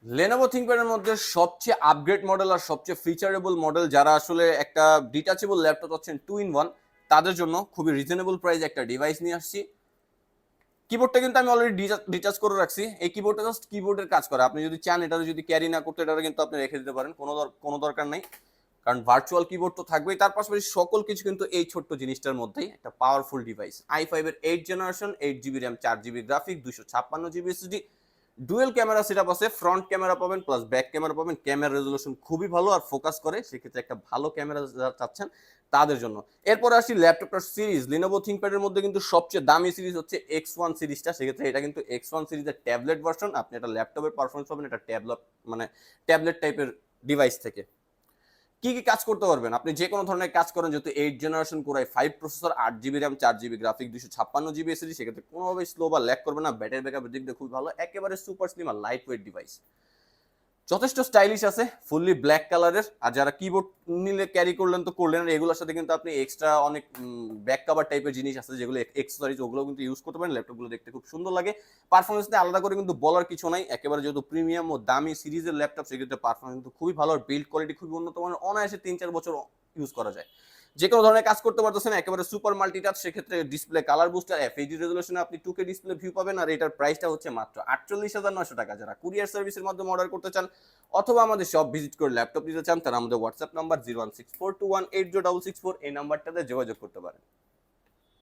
Lenovo ThinkPad এর মধ্যে সবচেয়ে আপগ্রেড মডেল আর সবচেয়ে ফিচারেবল মডেল যারা আসলে একটা ডিটাচেবল ল্যাপটপ চাচ্ছেন 2 in 1, তাদের জন্য খুবই রিজনেবল প্রাইসে একটা ডিভাইস নিয়ে আসছি। কিবোর্ডটা কিন্তু আমি অলরেডি ডিটাচ করে রাখছি। এই কিবোর্ডটা জাস্ট কিবোর্ডের কাজ করে। আপনি যদি চান এটা যদি ক্যারি না করতে, এটা কিন্তু আপনি রেখে দিতে পারেন, কোনো দরকার নাই, কারণ ভার্চুয়াল কিবোর্ড তো থাকবেই। তার পাশাপাশি সকল কিছু কিন্তু এই ছোট্ট জিনিসটার মধ্যেই। একটা পাওয়ারফুল ডিভাইস, i5 এর 8 generation, 8 GB RAM, 4 GB graphic, 256 GB SSD, dual camera setup আছে, ফ্রন্ট ক্যামেরা পাবেন প্লাস ব্যাক ক্যামেরা পাবেন। ক্যামেরা রেজলিউশন খুবই ভালো আর ফোকাস করে, সেক্ষেত্রে একটা ভালো ক্যামেরা যারা চাচ্ছেন তাদের জন্য। এরপরে আসি ল্যাপটপটার সিরিজ। লিনোভো থিংকপ্যাডের মধ্যে কিন্তু সবচেয়ে দামি সিরিজ হচ্ছে X1 সিরিজটা। সেক্ষেত্রে এটা কিন্তু X1 সিরিজের ট্যাবলেট ভার্সন। আপনি এটা ল্যাপটপের পারফরমেন্স পাবেন এটা ট্যাবলেট টাইপের ডিভাইস থেকে। কি কি কাজ করতে পারবেন, আপনি যে কোনো ধরনের কাজ করেন, যেহেতু 8 generation core i5 processor, 8 GB RAM, 4 GB graphic, 256 GB SSD, সেক্ষেত্রে কোনোভাবেই স্লো বা ল্যাগ করবে না। ব্যাটারি ব্যাকআপের দিক দিয়ে খুবই ভালো, একেবারে সুপার স্লিম আর লাইট ওয়েট ডিভাইস। যথেষ্ট স্টাইলিশ আছে, ফুললি ব্ল্যাক কালারের। আর যারা কিবোর্ড নিলে ক্যারি করলেন তো করলেন, আর এগুলোর সাথে কিন্তু আপনি এক্সট্রা অনেক ব্যাক কভার টাইপের জিনিস আছে যেগুলো এক্সেসরিজ, ওগুলো কিন্তু ইউজ করতে পারেন। ল্যাপটপগুলো দেখতে খুব সুন্দর লাগে। পারফরমেন্স নিয়ে আলাদা করে কিন্তু বলার কিছু নাই, একেবারে যেহেতু প্রিমিয়াম ও দামি সিরিজের ল্যাপটপ, সেক্ষেত্রে পারফরমেন্স কিন্তু খুবই ভালো। আর বিল্ড কোয়ালিটি খুবই উন্নত মানের, অনায়াসে 3-4 বছর ইউজ করা যায়। যে কোনো ধরনের কাজ করতে পারতেছেন, একেবারে সুপার মাল্টিটাচ। সেক্ষেত্রে ডিসপ্লে কালার বুস্টার, এফএইচডি রেজলিউশনে আপনি 2K ডিসপ্লে ভিউ পাবেন। আর এটার প্রাইসটা হচ্ছে মাত্র 48,900 টাকা। যারা কুরিয়ার সার্ভিসের মাধ্যমে অর্ডার করতে চান অথবা আমাদের শপ ভিজিট করে ল্যাপটপ নিতে চান, তারা আমাদের হোয়াটসঅ্যাপ নাম্বার 01642180664 এই নাম্বারটাতে যোগাযোগ করতে পারেন।